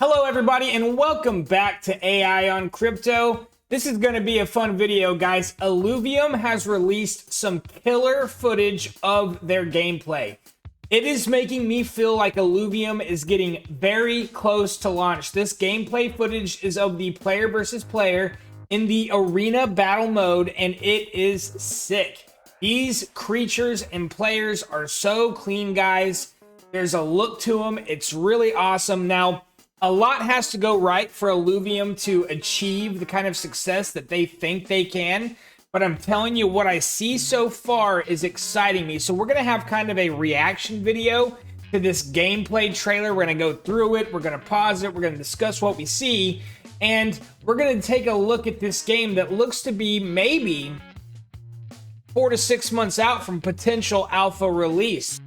Hello everybody and welcome back to AI on Crypto. This is going to be a fun video, guys. Illuvium has released some killer footage of their gameplay. It is making me feel like Illuvium is getting very close to launch. This gameplay footage is of the player versus player in the arena battle mode, and it is sick. These creatures and players are so clean, guys. There's a look to them. It's really awesome. Now, a lot has to go right for Illuvium to achieve the kind of success that they think they can. But I'm telling you, what I see so far is exciting me. So we're going to have kind of a reaction video to this gameplay trailer. We're going to go through it. We're going to pause it. We're going to discuss what we see. And we're going to take a look at this game that looks to be maybe 4 to 6 months out from potential alpha release.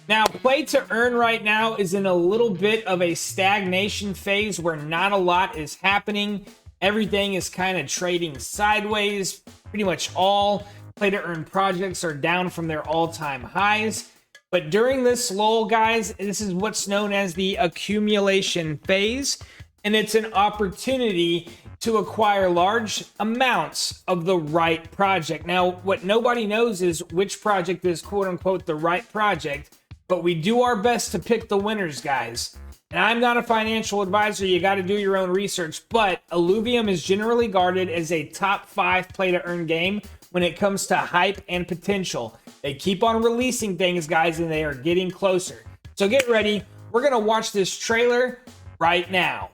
Now, play to earn right now is in a little bit of a stagnation phase where not a lot is happening. Everything is kind of trading sideways. Pretty much all play to earn projects are down from their all-time highs. But during this lull, guys, this is what's known as the accumulation phase. And it's an opportunity to acquire large amounts of the right project. Now, what nobody knows is which project is quote-unquote the right project. But we do our best to pick the winners, guys. And I'm not a financial advisor. You got to do your own research. But Eluvium is generally guarded as a top 5 play-to-earn game when it comes to hype and potential. They keep on releasing things, guys, and they are getting closer. So get ready. We're going to watch this trailer right now.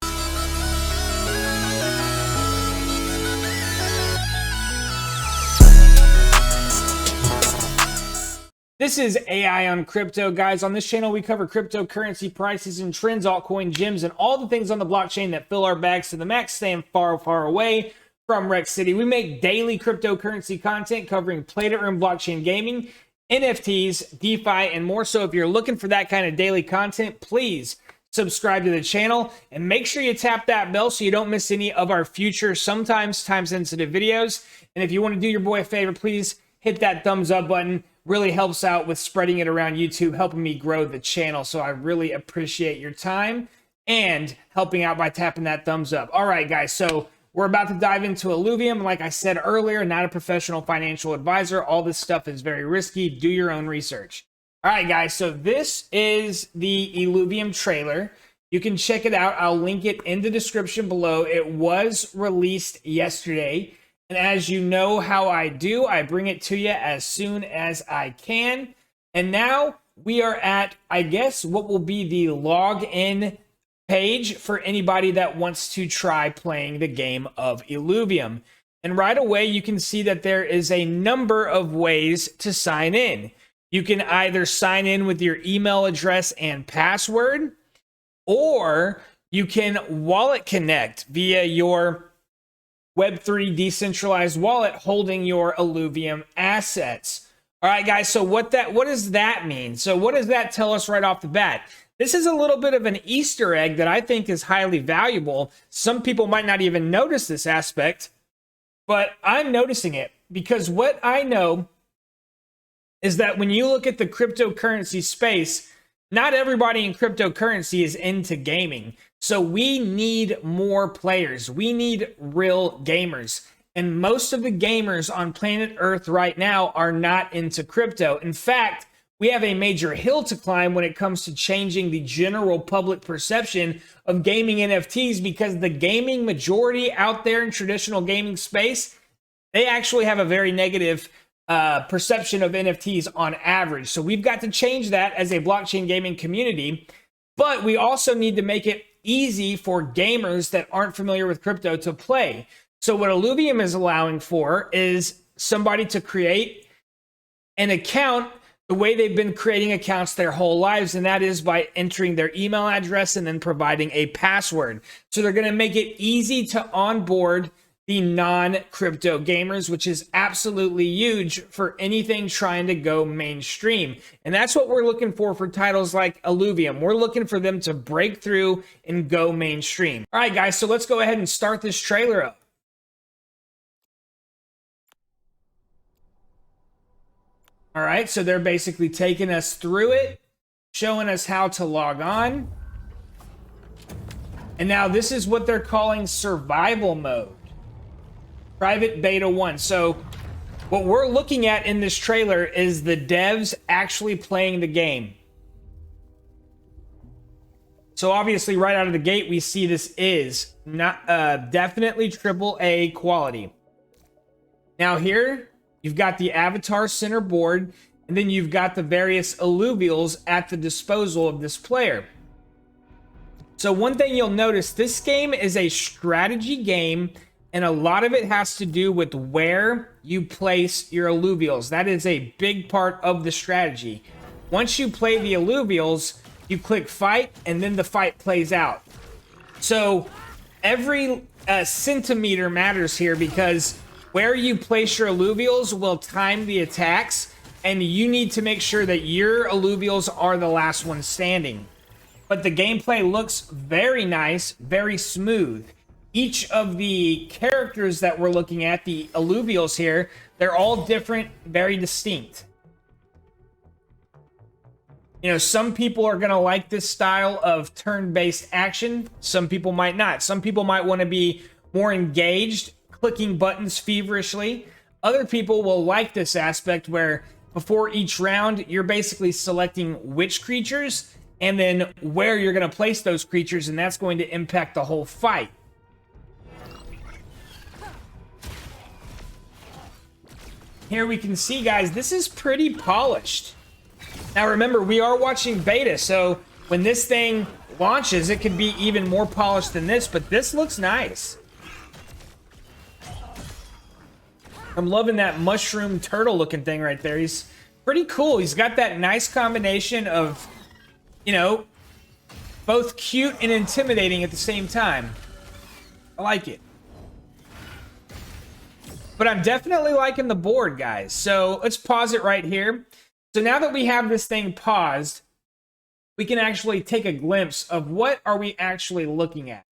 This is AI on Crypto, guys. On this channel, we cover cryptocurrency prices and trends, altcoin gems, and all the things on the blockchain that fill our bags to the max, staying far, far away from Wreck City. We make daily cryptocurrency content covering play-to-earn blockchain gaming, NFTs, DeFi, and more. So if you're looking for that kind of daily content, please subscribe to the channel and make sure you tap that bell so you don't miss any of our future, sometimes time-sensitive videos. And if you want to do your boy a favor, please hit that thumbs up button. Really helps out with spreading it around YouTube, helping me grow the channel. So I really appreciate your time and helping out by tapping that thumbs up. All right, guys. So we're about to dive into Illuvium. Like I said earlier, not a professional financial advisor. All this stuff is very risky. Do your own research. All right, guys. So this is the Illuvium trailer. You can check it out. I'll link it in the description below. It was released yesterday. And as you know how I do, I bring it to you as soon as I can. And now we are at, I guess, what will be the login page for anybody that wants to try playing the game of Illuvium. And right away, you can see that there is a number of ways to sign in. You can either sign in with your email address and password, or you can wallet connect via your Web3 decentralized wallet holding your Illuvium assets. All right, guys, so what does that mean? So what does that tell us right off the bat? This is a little bit of an Easter egg that I think is highly valuable. Some people might not even notice this aspect, but I'm noticing it because what I know is that when you look at the cryptocurrency space, not everybody in cryptocurrency is into gaming. So we need more players. We need real gamers. And most of the gamers on planet Earth right now are not into crypto. In fact, we have a major hill to climb when it comes to changing the general public perception of gaming NFTs, because the gaming majority out there in traditional gaming space, they actually have a very negative perception of NFTs on average. So we've got to change that as a blockchain gaming community, but we also need to make it easy for gamers that aren't familiar with crypto to play. So what Illuvium is allowing for is somebody to create an account the way they've been creating accounts their whole lives, and that is by entering their email address and then providing a password. So they're going to make it easy to onboard the non-crypto gamers, which is absolutely huge for anything trying to go mainstream. And that's what we're looking for titles like Illuvium. We're looking for them to break through and go mainstream. All right, guys, so let's go ahead and start this trailer up. All right, so they're basically taking us through it, showing us how to log on. And now this is what they're calling survival mode. Private beta 1. So what we're looking at in this trailer is the devs actually playing the game. So obviously right out of the gate, we see this is not definitely AAA quality. Now here, you've got the avatar center board, and then you've got the various alluvials at the disposal of this player. So one thing you'll notice, this game is a strategy game, and a lot of it has to do with where you place your alluvials. That is a big part of the strategy. Once you play the alluvials, you click fight, and then the fight plays out. So every centimeter matters here, because where you place your alluvials will time the attacks, and you need to make sure that your alluvials are the last one standing. But the gameplay looks very nice, very smooth. Each of the characters that we're looking at, the alluvials here, they're all different, very distinct. You know, some people are going to like this style of turn-based action. Some people might not. Some people might want to be more engaged, clicking buttons feverishly. Other people will like this aspect where before each round, you're basically selecting which creatures and then where you're going to place those creatures, and that's going to impact the whole fight. Here we can see, guys, this is pretty polished. Now remember, we are watching beta, so when this thing launches, it could be even more polished than this, but this looks nice. I'm loving that mushroom turtle looking thing right there. He's pretty cool. He's got that nice combination of, you know, both cute and intimidating at the same time. I like it. But I'm definitely liking the board, guys. So let's pause it right here. So now that we have this thing paused, we can actually take a glimpse of what are we actually looking at.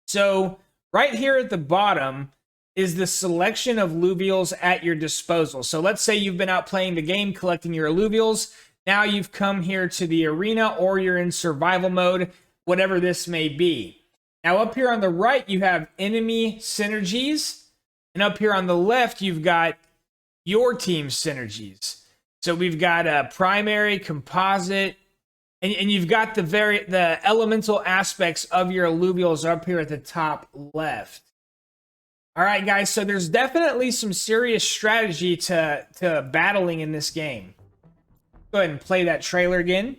So right here at the bottom is the selection of alluvials at your disposal. So let's say you've been out playing the game, collecting your alluvials. Now you've come here to the arena, or you're in survival mode, whatever this may be. Now up here on the right, you have enemy synergies. And up here on the left, you've got your team's synergies. So we've got a primary, composite, and you've got the elemental aspects of your alluvials up here at the top left. All right, guys, so there's definitely some serious strategy to battling in this game. Go ahead and play that trailer again.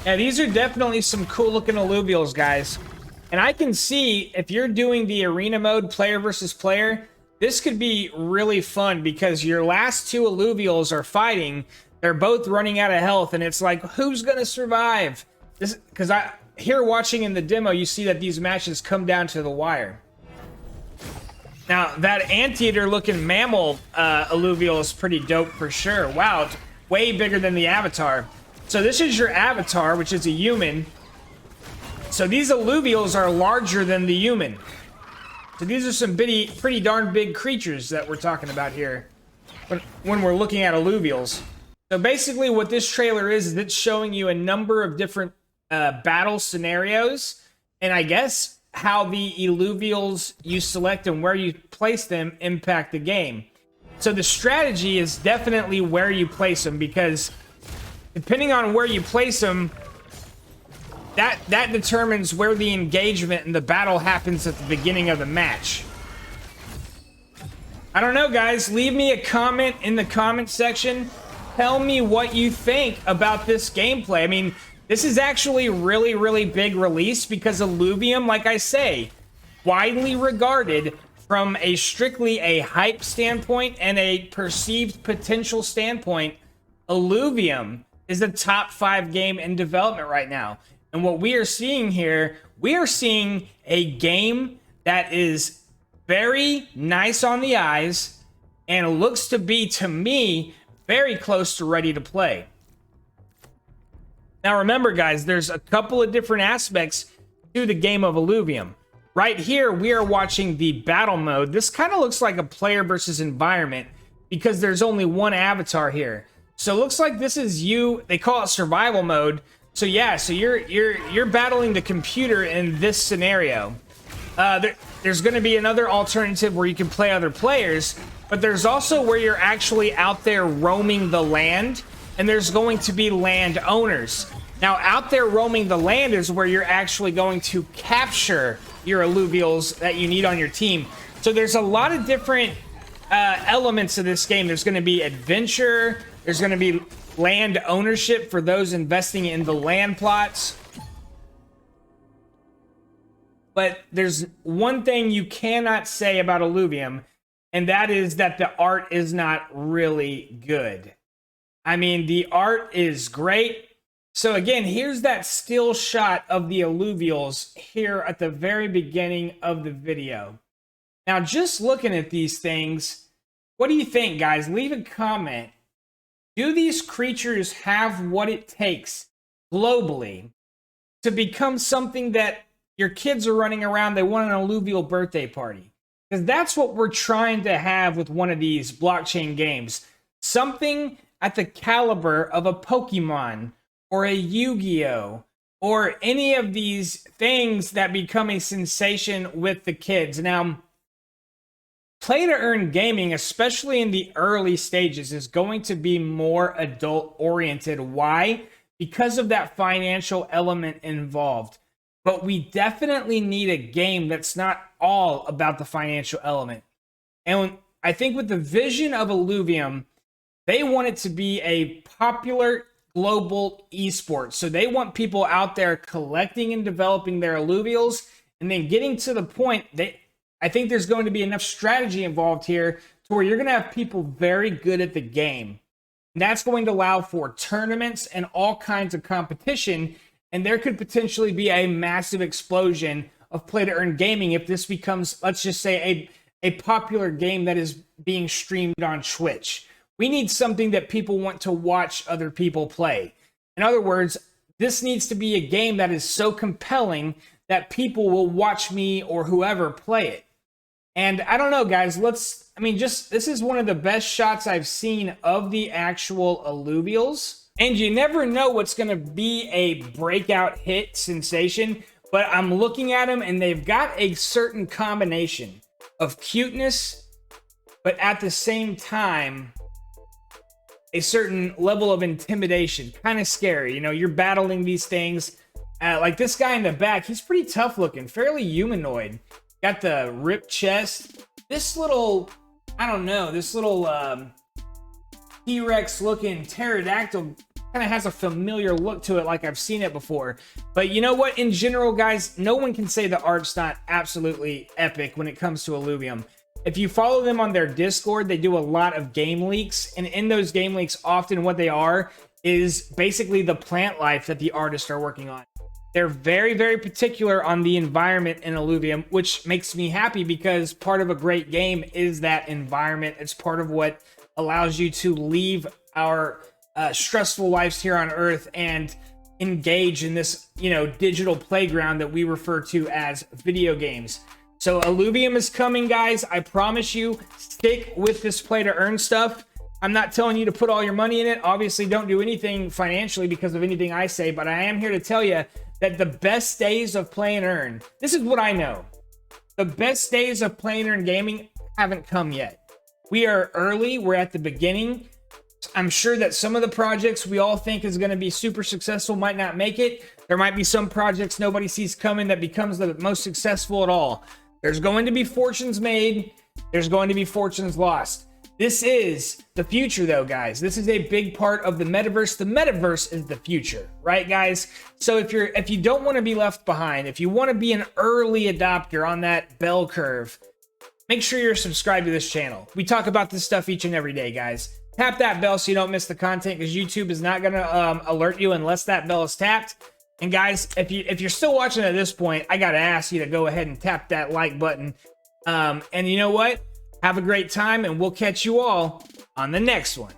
Yeah, these are definitely some cool looking alluvials, guys. And I can see if you're doing the arena mode, player versus player, this could be really fun because your last two alluvials are fighting. They're both running out of health, and it's like, who's going to survive? Because here watching in the demo, you see that these matches come down to the wire. Now, that anteater looking mammal alluvial is pretty dope for sure. Wow, it's way bigger than the avatar. So this is your avatar, which is a human. So these alluvials are larger than the human. So these are some pretty darn big creatures that we're talking about here when we're looking at alluvials. So basically what this trailer is it's showing you a number of different battle scenarios, and I guess how the alluvials you select and where you place them impact the game. So the strategy is definitely where you place them, because depending on where you place them, that determines where the engagement and the battle happens at the beginning of the match. I don't know, guys. Leave me a comment in the comment section. Tell me what you think about this gameplay. I mean, this is actually really, really big release because Illuvium, like I say, widely regarded from a strictly a hype standpoint and a perceived potential standpoint. Illuvium is the top 5 game in development right now. And what we are seeing here, we are seeing a game that is very nice on the eyes and looks to be, to me, very close to ready to play. Now remember, guys, there's a couple of different aspects to the game of Illuvium. Right here, we are watching the battle mode. This kind of looks like a player versus environment because there's only one avatar here. So it looks like this is you. They call it survival mode. So yeah, so you're battling the computer in this scenario. There's going to be another alternative where you can play other players, but there's also where you're actually out there roaming the land, and there's going to be land owners. Now, out there roaming the land is where you're actually going to capture your alluvials that you need on your team. So there's a lot of different elements of this game. There's going to be adventure. There's going to be land ownership for those investing in the land plots. But there's one thing you cannot say about Illuvium, and that is that the art is not really good. I mean, the art is great. So again, here's that still shot of the alluvials here at the very beginning of the video. Now, just looking at these things, what do you think, guys? Leave a comment. Do these creatures have what it takes globally to become something that your kids are running around, they want an alluvial birthday party? Because that's what we're trying to have with one of these blockchain games. Something at the caliber of a Pokemon or a Yu-Gi-Oh! Or any of these things that become a sensation with the kids. Now, play-to-earn gaming, especially in the early stages, is going to be more adult-oriented. Why? Because of that financial element involved. But we definitely need a game that's not all about the financial element. And I think with the vision of Illuvium, they want it to be a popular global esport. So they want people out there collecting and developing their alluvials, and then getting to the point that I think there's going to be enough strategy involved here to where you're going to have people very good at the game. And that's going to allow for tournaments and all kinds of competition. And there could potentially be a massive explosion of play-to-earn gaming if this becomes, let's just say, a popular game that is being streamed on Twitch. We need something that people want to watch other people play. In other words, this needs to be a game that is so compelling that people will watch me or whoever play it. And I don't know, guys, this is one of the best shots I've seen of the actual alluvials. And you never know what's going to be a breakout hit sensation, but I'm looking at them and they've got a certain combination of cuteness, but at the same time, a certain level of intimidation. Kind of scary. You know, you're battling these things. Like this guy in the back, he's pretty tough looking, fairly humanoid. Got the ripped chest. This little, I don't know, this little T-Rex looking pterodactyl kind of has a familiar look to it, like I've seen it before. But you know what? In general, guys, no one can say the art's not absolutely epic when it comes to Illuvium. If you follow them on their Discord, they do a lot of game leaks. And in those game leaks, often what they are is basically the plant life that the artists are working on. They're very, very particular on the environment in Illuvium, which makes me happy because part of a great game is that environment. It's part of what allows you to leave our stressful lives here on Earth and engage in this, digital playground that we refer to as video games. So Illuvium is coming, guys. I promise you, stick with this play to earn stuff. I'm not telling you to put all your money in it. Obviously, don't do anything financially because of anything I say, but I am here to tell you that the best days of play and earn, this is what I know. The best days of play and earn gaming haven't come yet. We are early. We're at the beginning. I'm sure that some of the projects we all think is going to be super successful might not make it. There might be some projects nobody sees coming that becomes the most successful at all. There's going to be fortunes made. There's going to be fortunes lost. This is the future, though, guys. This is a big part of the metaverse. The metaverse is the future, right, guys? So if you don't want to be left behind, if you want to be an early adopter on that bell curve, make sure you're subscribed to this channel. We talk about this stuff each and every day, guys. Tap that bell so you don't miss the content, because YouTube is not going to alert you unless that bell is tapped. And guys, if you're still watching at this point, I got to ask you to go ahead and tap that like button. And you know what? Have a great time, and we'll catch you all on the next one.